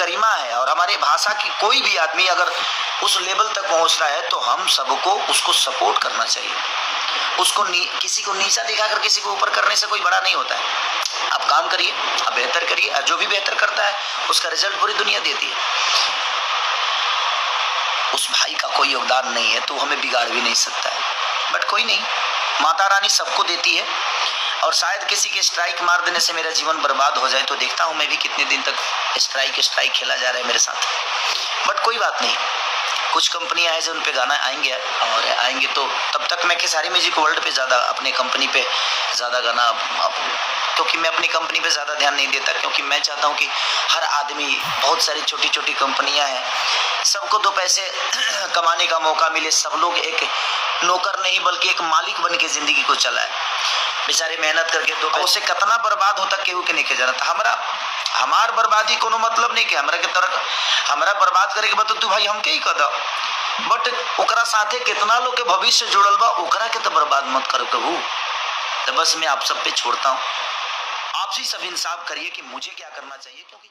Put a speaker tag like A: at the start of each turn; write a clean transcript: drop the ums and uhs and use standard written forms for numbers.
A: गरिमा है और हमारी भाषा की कोई भी आदमी अगर उस लेवल तक पहुंच रहा है तो हम सबको उसको सपोर्ट करना चाहिए। उसको किसी को नीचा दिखाकर किसी को ऊपर करने से कोई बड़ा नहीं होता है। आप काम करिए, आप बेहतर करिए, और जो भी बेहतर करता है उसका रिजल्ट पूरी दुनिया देती है। उस भाई का कोई योगदान नहीं है तो हमें बिगाड़ भी नहीं सकता है, बट कोई नहीं, माता रानी सबको देती है। और शायद किसी के स्ट्राइक मार देने से मेरा जीवन बर्बाद हो जाए, तो देखता हूं मैं भी कितने दिन तक स्ट्राइक खेला जा रहा है मेरे साथ। बट कोई बात नहीं, कुछ कंपनियां हैं जो उन पे गाना आएंगे और आएंगे तो तब तक मैं खेसारी म्यूजिक वर्ल्ड पे ज़्यादा, अपने कंपनी पे ज़्यादा गाना, क्योंकि मैं अपनी कंपनी पे ज़्यादा ध्यान नहीं देता, क्योंकि मैं चाहता हूँ कि हर आदमी, बहुत सारी छोटी छोटी कंपनियां हैं, सबको दो पैसे कमाने का मौका मिले, सब लोग एक नौकर नहीं बल्कि एक मालिक बन के जिंदगी को चलाए। बेचारे मेहनत करके दो पैसे कितना बर्बाद होता केहू के नहीं के जाना था। हमार बर्बादी कोनो मतलब नहीं के हमरा के तरह हमरा बर्बाद करे के बता तू भाई हम के ही कदा, बट ओकरा साथे कितना लोग के भविष्य जुड़ल बा, ओकरा के तो बर्बाद मत करो कहू। तो बस मैं आप सब पे छोड़ता हूँ, आप ही सब इंसाफ करिए कि मुझे क्या करना चाहिए, क्योंकि